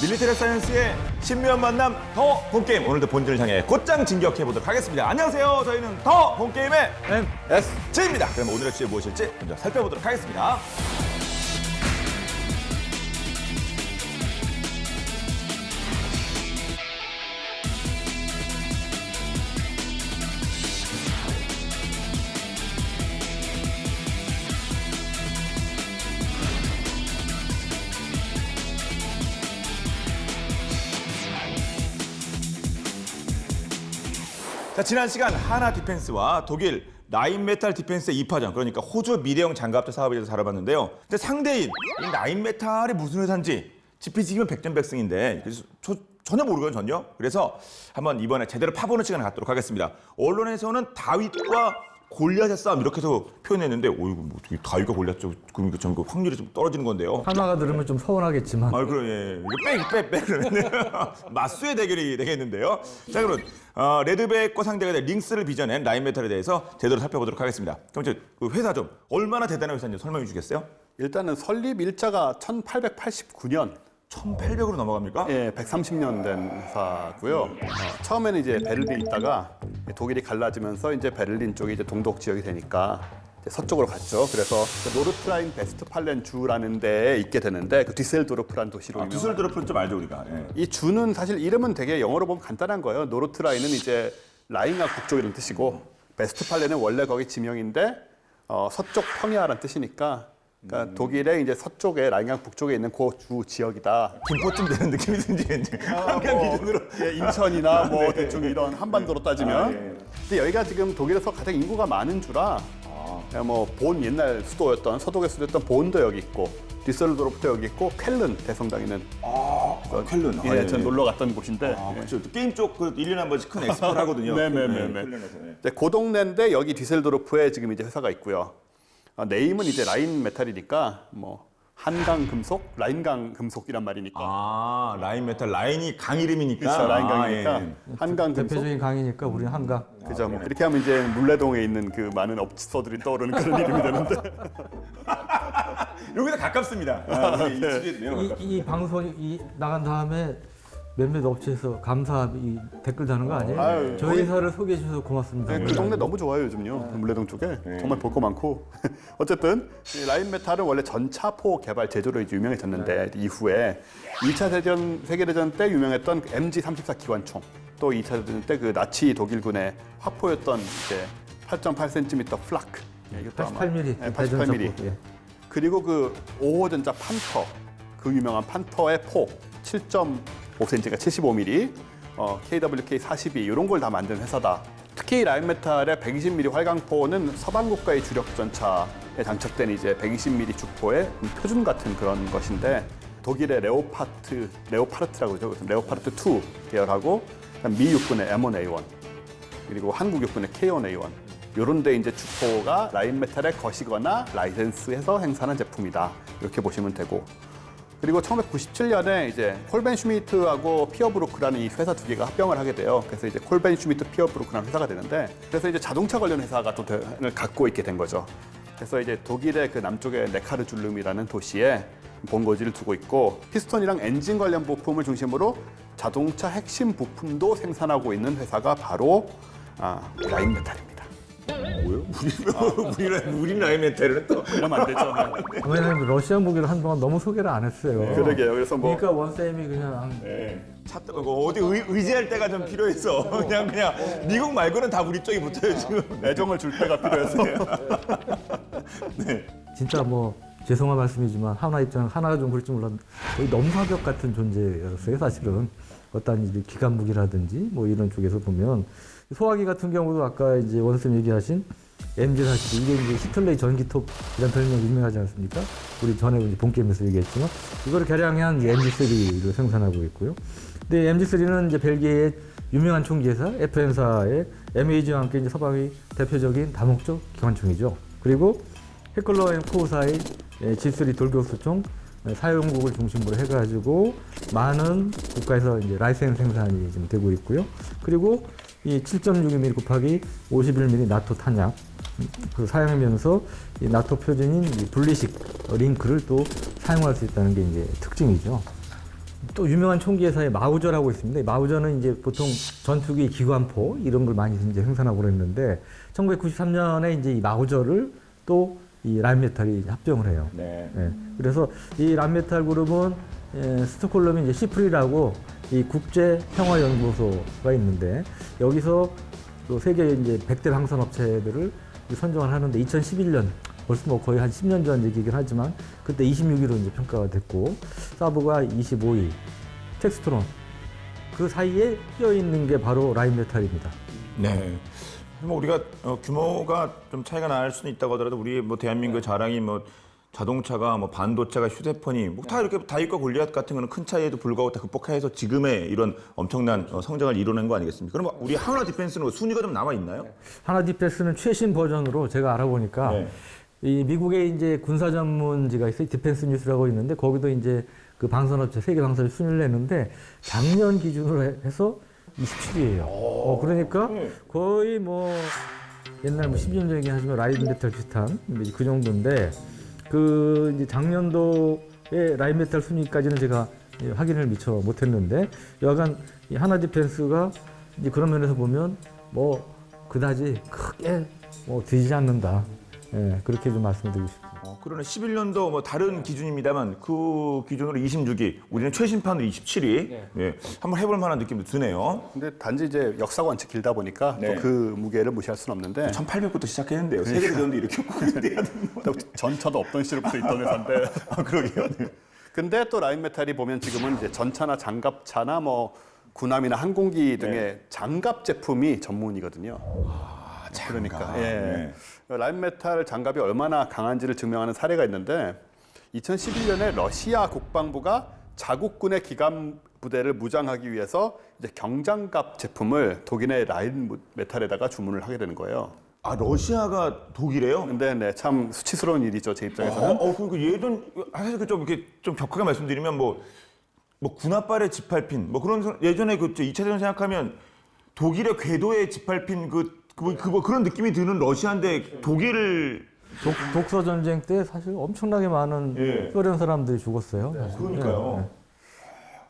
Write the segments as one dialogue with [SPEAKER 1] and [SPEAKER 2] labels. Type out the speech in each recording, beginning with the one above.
[SPEAKER 1] 밀리터리 사이언스의 신묘한 만남 더 본게임, 오늘도 본진을 향해 곧장 진격해보도록 하겠습니다. 안녕하세요. 저희는 더 본게임의 MSG입니다. 그럼 오늘의 주제 무엇일지 먼저 살펴보도록 하겠습니다. 자, 지난 시간 하나 디펜스와 독일 라인메탈 디펜스의 2파전, 그러니까 호주 미래형 장갑차 사업에 대해서 다뤄봤는데요. 근데 상대인 이 라인메탈이 무슨 회사인지 지피지기면 백전백승인데 그래서 전혀 모르거든요, 전혀. 그래서 한번 이번에 제대로 파보는 시간을 갖도록 하겠습니다. 언론에서는 다윗과 골리앗의 싸움 이렇게도 표현했는데, 이거 뭐 다윗과 골리앗 그러니까 좀 확률이 좀 떨어지는 건데요.
[SPEAKER 2] 하나가 들으면 좀 서운하겠지만.
[SPEAKER 1] 그럼 예, 이거 빼 그러면 맞수의 대결이 되겠는데요. 자, 그럼 레드백과 상대가 될 링스를 빚어낸 라인메탈에 대해서 제대로 살펴보도록 하겠습니다. 그럼 이제 그 회사 좀 얼마나 대단한 회사인지 설명해 주시겠어요?
[SPEAKER 3] 일단은 설립 일자가 1889년.
[SPEAKER 1] 1800으로 넘어갑니까?
[SPEAKER 3] 예, 130년 된 회사고요. 처음에는 이제 베를린에 있다가 독일이 갈라지면서 이제 베를린 쪽이 이제 동독 지역이 되니까 이제 서쪽으로 갔죠. 그래서 노르트라인 베스트팔렌 주라는 데에 있게 되는데, 그 뒤셀도르프라는 도시로 유명한.
[SPEAKER 1] düsseldorf는 좀 알죠, 우리가. 예.
[SPEAKER 3] 이 주는 사실 이름은 되게 영어로 보면 간단한 거예요. 노르트라인은 이제 라인과 북쪽이라는 뜻이고, 베스트팔렌은 원래 거기 지명인데 서쪽 평야라는 뜻이니까, 그러니까 독일의 이제 서쪽에 라인강 북쪽에 있는 그 주 지역이다.
[SPEAKER 1] 김포쯤 되는 느낌이 든지 한강 기준으로.
[SPEAKER 3] 예, 인천이나 뭐 대충 이런 한반도로 따지면. 근데 여기가 지금 독일에서 가장 인구가 많은 주라, 뭐 본 옛날 수도였던, 서독의 수도였던 본도 여기 있고, 디셀도르프도 여기 있고, 쾰른 대성당 있는.
[SPEAKER 1] 쾰른.
[SPEAKER 3] 예, 전 놀러 갔던 곳인데.
[SPEAKER 1] 그렇죠. 게임 쪽 그 1년에 한 번씩 큰 엑스포를 하거든요.
[SPEAKER 3] 네네네.
[SPEAKER 1] 쾰른에서.
[SPEAKER 3] 네, 그 동네인데 여기 디셀도르프에 지금 이제 회사가 있고요. 네임은 이제 라인 메탈이니까 뭐 한강 금속, 라인강 금속이란 말이니까.
[SPEAKER 1] 라인메탈, 라인이 강 이름이니까.
[SPEAKER 3] 그렇죠, 라인강이니까
[SPEAKER 1] 예.
[SPEAKER 3] 한강 금속.
[SPEAKER 2] 대표적인 강이니까 우리는 한강.
[SPEAKER 3] 그죠. 뭐 이렇게 하면 이제 물레동에 있는 그 많은 업소들이 떠오르는 그런 이름이 되는데.
[SPEAKER 1] 여기서 가깝습니다. 우리 이 집이 매우 가깝습니다.
[SPEAKER 2] 이 방송이 나간 다음에 몇몇 업체에서 감사 댓글 다는 거 아니에요?
[SPEAKER 3] 아유,
[SPEAKER 2] 저희 회사를 소개해 주셔서 고맙습니다.
[SPEAKER 3] 그 동네 너무 좋아요, 요즘요. 물레동 쪽에. 정말 볼 거 많고. 어쨌든 이 라인 메탈은 원래 전차포 개발 제조로 이제 유명해졌는데, 이후에 2차 세계대전 때 유명했던 MG34 기관총, 또 2차 대전 때 그 나치 독일군의 화포였던 이제 8.8cm 플라크. 이것도 아마
[SPEAKER 2] 88mm.
[SPEAKER 3] 88mm. 그리고 그 5호 전차 판터, 그 유명한 판터의 포 7.5cm가 75mm, KWK 42 이런 걸 다 만든 회사다. 특히 라인메탈의 120mm 활강포는 서방 국가의 주력 전차에 장착된 이제 120mm 주포의 표준 같은 그런 것인데, 독일의 레오파르트라고 그러죠. 레오파르트 2 계열하고, 미 육군의 M1A1, 그리고 한국 육군의 K1A1. 요런 데 이제 주포가 라인메탈에 거시거나 라이센스해서 행사하는 제품이다. 이렇게 보시면 되고. 그리고 1997년에 이제 콜벤 슈미트하고 피어브루크라는 이 회사 두 개가 합병을 하게 돼요. 그래서 이제 콜벤 슈미트 피어브루크라는 회사가 되는데, 그래서 이제 자동차 관련 회사가 또 갖고 있게 된 거죠. 그래서 이제 독일의 그 남쪽의 네카르줄름이라는 도시에 본거지를 두고 있고, 피스톤이랑 엔진 관련 부품을 중심으로 자동차 핵심 부품도 생산하고 있는 회사가 바로 라인메탈입니다.
[SPEAKER 1] 뭐요? 우리 라인메탈은 또.
[SPEAKER 3] 이러면 안 되죠.
[SPEAKER 2] 왜냐면 러시아 무기를 한동안 너무 소개를 안 했어요.
[SPEAKER 3] 그러게요. 그래서 뭐
[SPEAKER 2] 그러니까 원쌤이 그냥
[SPEAKER 1] 어디 의지할 때가 좀 필요해서 그냥 미국 말고는 다 우리 쪽에 붙어요 지금.
[SPEAKER 3] 애정을 줄 때가 필요해서.
[SPEAKER 2] 진짜 뭐 죄송한 말씀이지만 하나 입장 하나가 좀 그럴지 몰랐는데 거의 넘사벽 같은 존재였어요. 사실은 어떤 이제 기관 무기라든지 뭐 이런 쪽에서 보면, 소화기 같은 경우도 아까 이제 원쌤 얘기하신 MG42 이게 이제 히틀러의 전기톱이라는 별명이 유명하지 않습니까? 우리 전에 이제 본게임에서 얘기했지만 이거를 개량한 MG3를 생산하고 있고요. 근데 MG3는 이제 벨기에의 유명한 총기회사 FM사의 MAG와 함께 이제 서방의 대표적인 다목적 기관총이죠. 그리고 헤클러 앤 코사의 G3 돌격수총 사용국을 중심으로 해가지고 많은 국가에서 이제 라이센스 생산이 지금 되고 있고요. 그리고 이 7.62mm 곱하기 51mm 나토 탄약 그 사용하면서 이 나토 표준인 이 분리식 링크를 또 사용할 수 있다는 게 이제 특징이죠. 또 유명한 총기 회사의 마우저라고 있습니다. 이 마우저는 이제 보통 전투기 기관포 이런 걸 많이 이제 생산하고 그랬는데 1993년에 이제 이 마우저를 또 이 라인메탈이 합병을 해요.
[SPEAKER 1] 네.
[SPEAKER 2] 예. 그래서 이 라인메탈 그룹은 스톡홀름이 이제 시프리라고 이 국제 평화 연구소가 있는데 여기서 또 세계 이제 100대 방산 업체들을 선정을 하는데 2011년 벌써 뭐 거의 한 10년 전 얘기긴 하지만 그때 26위로 이제 평가가 됐고 사브가 25위, 텍스트론 그 사이에 끼어 있는 게 바로 라인메탈입니다.
[SPEAKER 1] 네. 뭐 우리가 규모가 좀 차이가 날 수는 있다고 하더라도 우리 뭐 대한민국의 자랑이 뭐 자동차가 뭐 반도체가 휴대폰이 뭐 다 이렇게 다윗과 골리앗 같은 거는 큰 차이에도 불구하고 다 극복해서 지금의 이런 엄청난 성장을 이뤄낸 거 아니겠습니까? 그럼 우리 하나 디펜스는 순위가 좀 남아 있나요?
[SPEAKER 2] 하나 디펜스는 최신 버전으로 제가 알아보니까
[SPEAKER 1] 네.
[SPEAKER 2] 이 미국에 이제 군사 전문지가 있어요. 디펜스 뉴스라고 있는데 거기도 이제 그 방산업체 세계 방산을 순위를 내는데 작년 기준으로 해서 27위예요. 그러니까 거의 뭐 옛날 뭐 10년 전이긴 하지만 라인메탈 비슷한 그 정도인데 그 이제 작년도에 라인메탈 순위까지는 제가 확인을 미처 못했는데 여하간 이 하나 디펜스가 이제 그런 면에서 보면 뭐 그다지 크게 뭐 뒤지지 않는다. 예, 그렇게 좀 말씀드리고 싶습니다.
[SPEAKER 1] 그러나 11년도 뭐 다른 기준입니다만 그 기준으로 26위, 우리는 최신판으로 27위. 예, 한번 해볼 만한 느낌도 드네요.
[SPEAKER 3] 근데 단지 이제 역사가 원체 길다 보니까
[SPEAKER 1] 네.
[SPEAKER 3] 또 그 무게를 무시할 수는 없는데
[SPEAKER 1] 1800부터 시작했는데요. 세계를 되는데 이렇게 돼야 되는 거.
[SPEAKER 3] 또 전차도 없던 시절부터 있던 회사인데
[SPEAKER 1] 그러게요. 네.
[SPEAKER 3] 근데 또 라인메탈이 보면 지금은 이제 전차나 장갑차나 뭐 군함이나 항공기 등의 장갑 제품이 전문이거든요. 그러니까 예. 라인메탈 장갑이 얼마나 강한지를 증명하는 사례가 있는데 2011년에 러시아 국방부가 자국군의 기관 부대를 무장하기 위해서 이제 경장갑 제품을 독일의 라인메탈에다가 주문을 하게 되는 거예요.
[SPEAKER 1] 아, 러시아가 독일이에요?
[SPEAKER 3] 근데 네, 참 수치스러운 일이죠, 제 입장에서는.
[SPEAKER 1] 그리고 예전 사실 좀 이렇게 좀 격하게 말씀드리면 뭐 군홧발의 지팔핀 뭐 그런 예전에 그 2차 대전 생각하면 독일의 궤도에 지팔핀 그런 느낌이 드는 러시아인데 독일
[SPEAKER 2] 독서 전쟁 때 사실 엄청나게 많은
[SPEAKER 1] 예.
[SPEAKER 2] 소련 사람들이 죽었어요.
[SPEAKER 1] 그러니까요.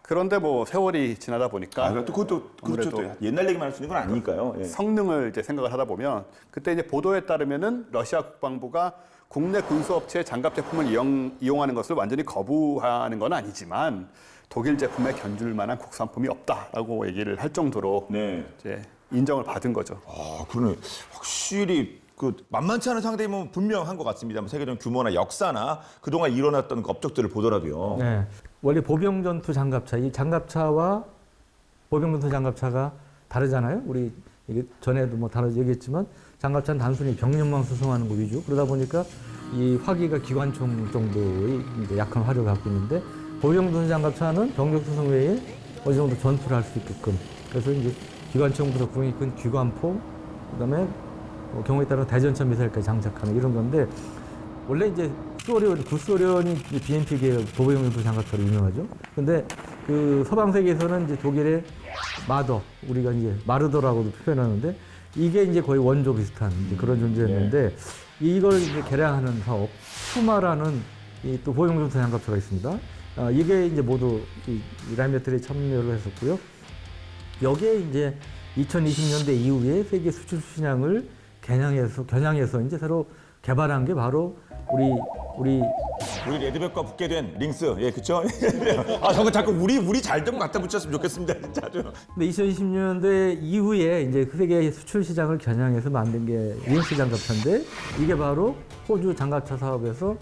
[SPEAKER 3] 그런데 뭐 세월이 지나다 보니까
[SPEAKER 1] 그것도 그렇죠. 또 옛날 얘기만 할 수 있는 건 아니니까요. 예.
[SPEAKER 3] 성능을 이제 생각을 하다 보면 그때 이제 보도에 따르면은 러시아 국방부가 국내 군수업체의 장갑 제품을 이용하는 것을 완전히 거부하는 건 아니지만 독일 제품에 견줄 만한 국산품이 없다라고 얘기를 할 정도로
[SPEAKER 1] 네.
[SPEAKER 3] 이제 인정을 받은 거죠.
[SPEAKER 1] 그러네. 확실히 그 만만치 않은 상대임은 분명한 것 같습니다. 세계적 규모나 역사나 그동안 일어났던 그 업적들을 보더라도요.
[SPEAKER 2] 네. 원래 보병전투 장갑차, 이 장갑차와 보병전투 장갑차가 다르잖아요. 우리 이게 전에도 뭐 다르지 얘기했지만 장갑차는 단순히 병력만 수송하는 거 위주. 그러다 보니까 이 화기가 기관총 정도의 이제 약한 화력을 갖고 있는데 보병전투 장갑차는 병력 수송 외에 어느 정도 전투를 할 수 있게끔. 그래서 이제 기관총부터 구형이 큰 기관포, 그다음에 경우에 따라 대전차 미사일까지 장착하는 이런 건데 원래 이제 구소련이 BMP 계열 보병전투 장갑차로 유명하죠. 근데 그 서방 세계에서는 이제 독일의 마더, 우리가 이제 마르더라고도 표현하는데 이게 이제 거의 원조 비슷한 이제 그런 존재였는데 이걸 이제 개량하는 사업 푸마라는 이 또 보병전투 장갑차가 있습니다. 이게 이제 모두 이 라인메탈에 참여를 했었고요. 여기에 이제 2020년대 이후에 세계 수출 시장을 겨냥해서 이제 새로 개발한 게 바로 우리
[SPEAKER 1] 레드백과 붙게 된 링스, 예, 그렇죠? 저거 자꾸 우리 잘 좀 갖다 붙였으면 좋겠습니다, 진짜.
[SPEAKER 2] 근데 2020년대 이후에 이제 세계 수출 시장을 겨냥해서 만든 게 링스 장갑차인데 이게 바로 호주 장갑차 사업에서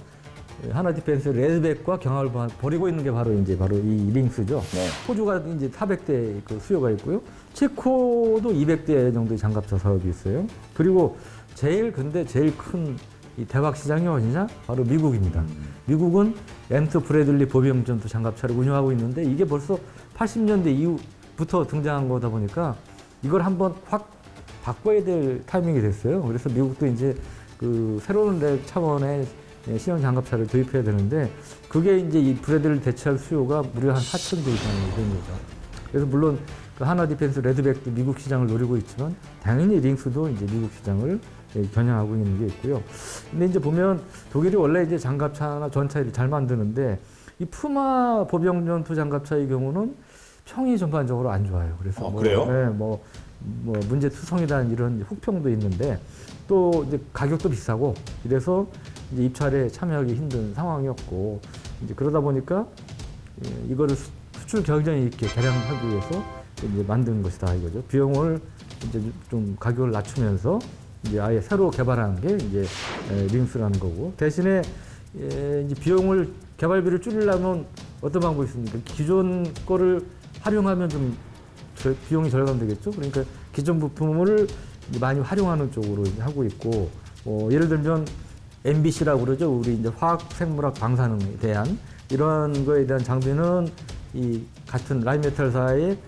[SPEAKER 2] 하나 디펜스 레드백과 경합을 벌이고 있는 게 바로 이 링스죠.
[SPEAKER 1] 네.
[SPEAKER 2] 호주가 이제 400대 그 수요가 있고요. 체코도 200대 정도의 장갑차 사업이 있어요. 그리고 제일 큰 이 대박 시장이 어디냐? 바로 미국입니다. 미국은 M2 브래들리 보병전투 장갑차를 운영하고 있는데 이게 벌써 80년대 이후부터 등장한 거다 보니까 이걸 한번 확 바꿔야 될 타이밍이 됐어요. 그래서 미국도 이제 그 새로운 차원의 신형 장갑차를 도입해야 되는데 그게 이제 이 브래들리 대체할 수요가 무려 한 4,000대 이상이 된 거죠. 그래서 물론 그 하나 디펜스 레드백도 미국 시장을 노리고 있지만 당연히 링스도 이제 미국 시장을 겨냥하고 있는 게 있고요. 근데 이제 보면 독일이 원래 이제 장갑차나 전차를 잘 만드는데 이 푸마 보병 전투 장갑차의 경우는 평이 전반적으로 안 좋아요. 그래서
[SPEAKER 1] 그래요?
[SPEAKER 2] 네, 뭐 문제투성이라는 이런 후평도 있는데 또 이제 가격도 비싸고 이래서 이제 입찰에 참여하기 힘든 상황이었고 이제 그러다 보니까 이거를 수출 경쟁이 있게 개량하기 위해서 이제 만든 것이다 이거죠. 비용을 이제 좀 가격을 낮추면서 이제 아예 새로 개발한 게 이제 링스라는 거고 대신에 이제 비용을 개발비를 줄이려면 어떤 방법이 있습니까? 기존 거를 활용하면 좀 비용이 절감되겠죠. 그러니까 기존 부품을 많이 활용하는 쪽으로 이제 하고 있고 예를 들면 MBC라고 그러죠. 우리 이제 화학, 생물학, 방사능에 대한 이런 거에 대한 장비는 이 같은 라인메탈사의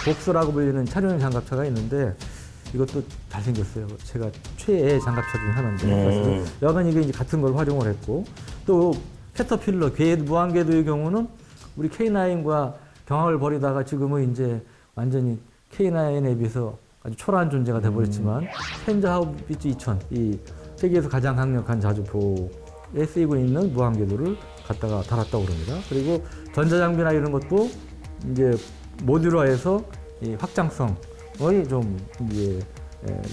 [SPEAKER 2] 복서라고 불리는 차량 장갑차가 있는데 이것도 잘생겼어요. 제가 최애 장갑차 중에 하나인데 여간 이게 이제 같은 걸 활용을 했고 또 캐터필러, 무한궤도의 경우는 우리 K9과 경합을 벌이다가 지금은 이제 완전히 K9에 비해서 아주 초라한 존재가 돼버렸지만 펜자하우비츠 2000, 이 세계에서 가장 강력한 자주포에 쓰이고 있는 무한궤도를 갖다가 달았다고 그럽니다. 그리고 전자장비나 이런 것도 이제 모듈화해서 이 확장성을 좀 이제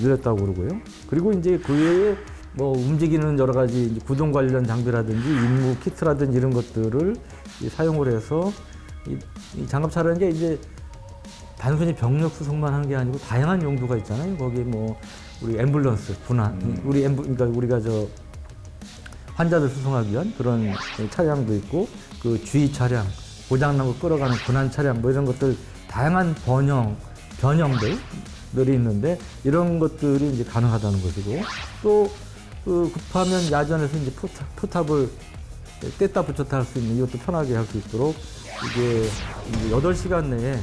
[SPEAKER 2] 늘렸다고 그러고요. 그리고 이제 그 외에 뭐 움직이는 여러 가지 이제 구동 관련 장비라든지 임무 키트라든지 이런 것들을 사용을 해서 이 장갑차라는 게 이제 단순히 병력 수송만 하는 게 아니고 다양한 용도가 있잖아요. 거기 뭐 우리 앰뷸런스, 군환, 그러니까 우리가 저 환자들 수송하기 위한 그런 차량도 있고 그 주의 차량, 고장난 거 끌어가는 군환 차량 뭐 이런 것들 다양한 변형들이 있는데 이런 것들이 이제 가능하다는 것이고 또 그 급하면 야전에서 이제 포탑을 뗐다 붙였다 할 수 있는 이것도 편하게 할 수 있도록 이게 이제 8시간 내에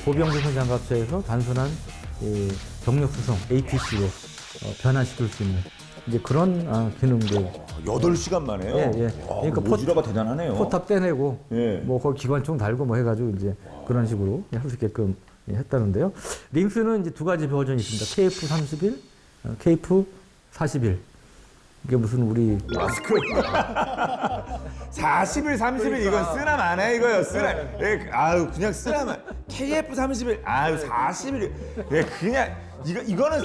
[SPEAKER 2] 보병 수송 장갑차에서 단순한 병력 수송 APC로 변환시킬 수 있는 이제 그런 기능들.
[SPEAKER 1] 8시간 만에요?
[SPEAKER 2] 예.
[SPEAKER 1] 그러니까 모듈화가 대단하네요.
[SPEAKER 2] 포탑 떼내고
[SPEAKER 1] 예.
[SPEAKER 2] 뭐 거기 기관총 달고 뭐 해가지고 이제 그런 식으로 할 수 있게끔 했다는데요. 링스는 이제 2가지 버전이 있습니다. KF31, KF41. 이게 무슨 우리
[SPEAKER 1] 마스크 40일, 30일 이건 쓰나 마나 이거요. 쓰나. 예, 아유 그냥 쓰나 마. KF 30일. 아유 40일. 예, 그냥 이거는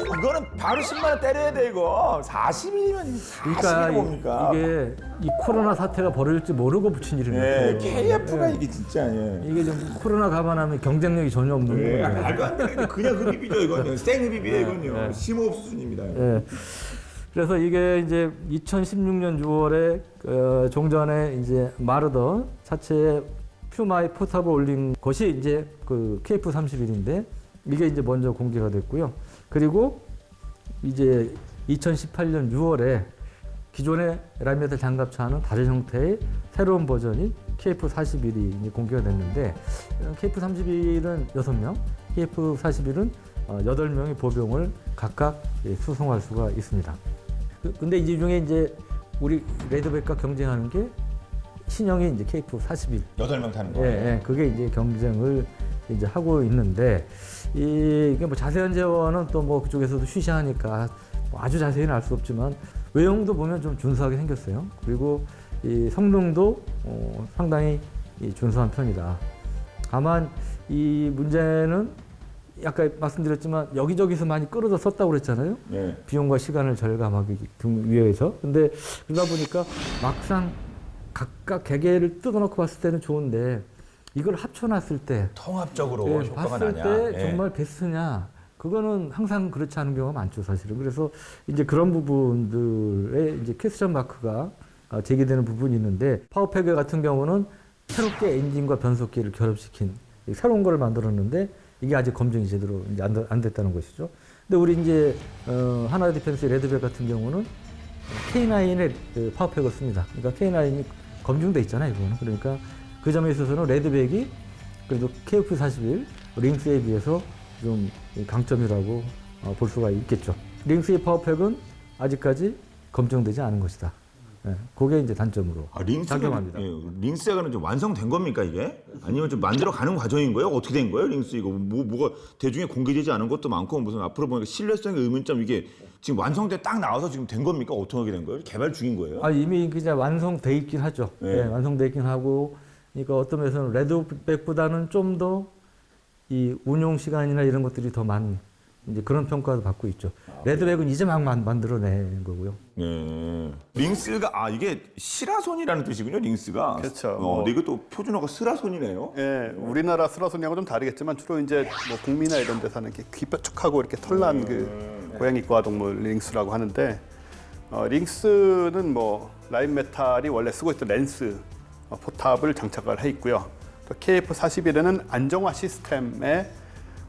[SPEAKER 1] 바로 10만 원 때려야 돼 이거. 40일이면 40일이 뭡니까?
[SPEAKER 2] 이게 이 코로나 사태가 벌어질지 모르고 붙인 이름이에요.
[SPEAKER 1] 예, KF가 이게 진짜 예.
[SPEAKER 2] 이게 좀 코로나 감안하면 경쟁력이 전혀 없는
[SPEAKER 1] 예,
[SPEAKER 2] 거예요.
[SPEAKER 1] 말도 안 되는 그냥 흡입이죠 이거는. 생흡입이에요 이건요. 심호흡 수준입니다.
[SPEAKER 2] 예. 그래서 이게 이제 2016년 6월에 종전에 이제 마르더 자체의 퓨마의 포탑을 올린 것이 이제 그 KF31인데 이게 이제 먼저 공개가 됐고요. 그리고 이제 2018년 6월에 기존의 라인메탈 장갑차는 다른 형태의 새로운 버전인 KF41이 공개가 됐는데 KF31은 6명, KF41은 8명의 보병을 각각 수송할 수가 있습니다. 근데 이 중에 이제 우리 레드백과 경쟁하는 게 신형이 이제 KF41.
[SPEAKER 1] 8명 타는 거예요.
[SPEAKER 2] 예, 그게 이제 경쟁을 이제 하고 있는데 이게 뭐 자세한 재원은 또 뭐 그쪽에서도 쉬쉬하니까 뭐 아주 자세히는 알 수 없지만 외형도 보면 좀 준수하게 생겼어요. 그리고 이 성능도 상당히 준수한 편이다. 다만 이 문제는 아까 말씀드렸지만 여기저기서 많이 끌어서 썼다고 그랬잖아요.
[SPEAKER 1] 네.
[SPEAKER 2] 비용과 시간을 절감하기 위해서. 근데 그러다 보니까 막상 각각 개개를 뜯어놓고 봤을 때는 좋은데 이걸 합쳐놨을 때
[SPEAKER 1] 통합적으로 효과가
[SPEAKER 2] 봤을
[SPEAKER 1] 나냐.
[SPEAKER 2] 때
[SPEAKER 1] 예.
[SPEAKER 2] 정말 베스트냐 그거는 항상 그렇지 않은 경우가 많죠 사실은. 그래서 이제 그런 부분들에 이제 퀘스천 마크가 제기되는 부분이 있는데 파워팩 같은 경우는 새롭게 엔진과 변속기를 결합시킨 새로운 걸 만들었는데 이게 아직 검증이 제대로 이제 안 됐다는 것이죠. 근데 우리 이제 하나 디펜스 레드백 같은 경우는 K9의 파워팩을 씁니다. 그러니까 K9이 검증돼 있잖아요, 이거는. 그러니까 그 점에 있어서는 레드백이 그래도 KF41 링스에 비해서 좀 강점이라고 볼 수가 있겠죠. 링스의 파워팩은 아직까지 검증되지 않은 것이다. 예, 그게 이제 단점으로
[SPEAKER 1] 링스가
[SPEAKER 2] 작용합니다.
[SPEAKER 1] 링스가 좀 완성된 겁니까 이게? 아니면 좀 만들어 가는 과정인 거예요? 어떻게 된 거예요, 링스 이거? 뭐가 대중에 공개되지 않은 것도 많고 무슨 앞으로 보니까 신뢰성의 의문점 이게 지금 완성돼 딱 나와서 지금 된 겁니까? 어떻게 된 거예요? 개발 중인 거예요?
[SPEAKER 2] 이미 그냥 완성돼 있긴 하죠.
[SPEAKER 1] 네.
[SPEAKER 2] 예, 완성돼 있긴 하고, 그러니까 어떤 면에서는 레드백보다는 좀 더 이 운용 시간이나 이런 것들이 더 많은 이제 그런 평가도 받고 있죠. 레드백은 이제 막 만들어낸 거고요.
[SPEAKER 1] 네. 링스가 이게 시라손이라는 뜻이군요. 링스가.
[SPEAKER 3] 그렇죠.
[SPEAKER 1] 근데 이것도 표준어가 스라손이네요.
[SPEAKER 3] 예, 우리나라 스라소니하고 좀 다르겠지만 주로 이제 뭐 북미나 이런 데서는 이렇게 귀 뾰족하고 이렇게 털난 그 고양이과 동물 링스라고 하는데 링스는 뭐 라인 메탈이 원래 쓰고 있던 렌스 포탑을 장착을 해 있고요. 또 KF41에는 안정화 시스템에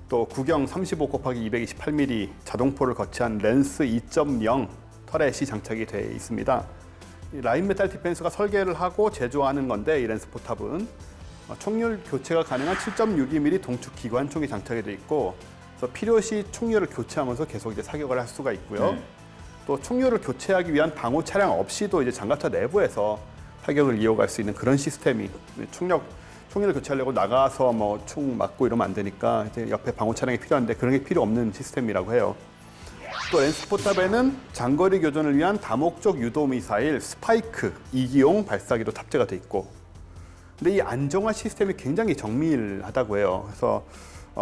[SPEAKER 3] 또 구경 35/228mm 자동포를 거치한 렌스 2.0 터렛이 장착이 되어 있습니다. 이 라인 메탈 디펜스가 설계를 하고 제조하는 건데 이 렌스 포탑은 총률 교체가 가능한 7.62mm 동축 기관총이 장착이 되어 있고 그래서 필요시 총률을 교체하면서 계속 이제 사격을 할 수가 있고요. 또 총률을 교체하기 위한 방호 차량 없이도 이제 장갑차 내부에서 사격을 이어갈 수 있는 그런 시스템이 총률을 교체하려고 나가서 뭐 총 맞고 이러면 안 되니까 이제 옆에 방호 차량이 필요한데 그런 게 필요 없는 시스템이라고 해요. 또 렌스 포탑에는 장거리 교전을 위한 다목적 유도 미사일 스파이크 2기용 발사기도 탑재가 돼 있고, 근데 이 안정화 시스템이 굉장히 정밀하다고 해요. 그래서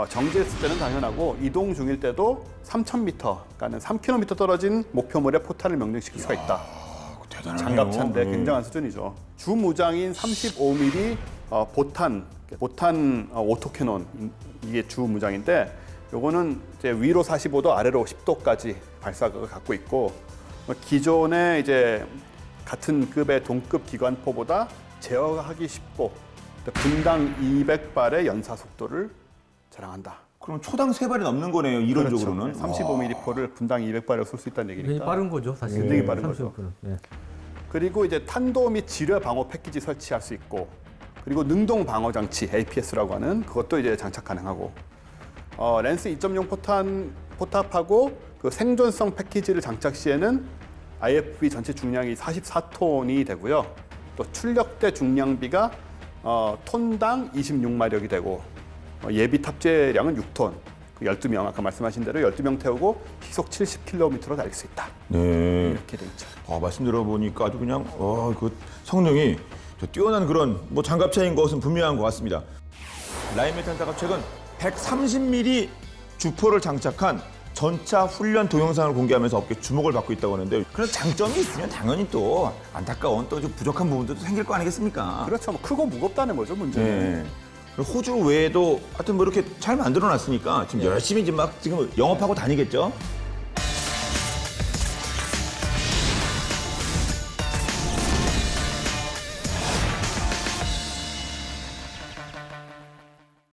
[SPEAKER 3] 정지했을 때는 당연하고 이동 중일 때도 3,000m, 그러니까 3km 떨어진 목표물에 포탄을 명령시킬 수가 있다.
[SPEAKER 1] 대단하네요.
[SPEAKER 3] 장갑차인데 굉장한 수준이죠. 주 무장인 35mm 보탄 오토캐논 이게 주 무장인데 요거는 이제 위로 45도 아래로 10도까지 발사각을 갖고 있고 기존의 이제 같은 급의 동급 기관포보다 제어하기 쉽고 분당 200발의 연사 속도를 자랑한다.
[SPEAKER 1] 그럼 초당 3발이 넘는 거네요. 이론적으로는.
[SPEAKER 3] 그렇죠. 35mm 포를 분당 200발을 쏠 수 있다는
[SPEAKER 2] 굉장히
[SPEAKER 3] 얘기니까.
[SPEAKER 2] 빠른 거죠, 사실.
[SPEAKER 3] 굉장히 빠른 거죠.
[SPEAKER 2] 30%는. 예.
[SPEAKER 3] 그리고 이제 탄도 및 지뢰 방어 패키지 설치할 수 있고, 그리고 능동 방어 장치 APS라고 하는 그것도 이제 장착 가능하고, 렌스 2.0 포탑하고 그 생존성 패키지를 장착 시에는 IFV 전체 중량이 44톤이 되고요. 또 출력대 중량비가 톤당 26마력이 되고 예비 탑재량은 6톤. 12명 아까 말씀하신 대로 12명 태우고 시속 70km로 달릴 수 있다.
[SPEAKER 1] 네.
[SPEAKER 3] 이렇게 돼 있죠.
[SPEAKER 1] 말씀 들어보니까 아주 그냥 그 성능이 뛰어난 그런 뭐 장갑차인 것은 분명한 것 같습니다. 라인메탈 장갑차는 130mm 주포를 장착한 전차 훈련 동영상을 공개하면서 업계 주목을 받고 있다고 하는데 그런 장점이 있으면 당연히 또 안타까운 또 좀 부족한 부분들도 생길 거 아니겠습니까?
[SPEAKER 3] 그렇죠. 뭐 크고 무겁다는 거죠, 문제는.
[SPEAKER 1] 네. 호주 외에도 하여튼 뭐 이렇게 잘 만들어 놨으니까 지금 열심히 지금 영업하고 다니겠죠?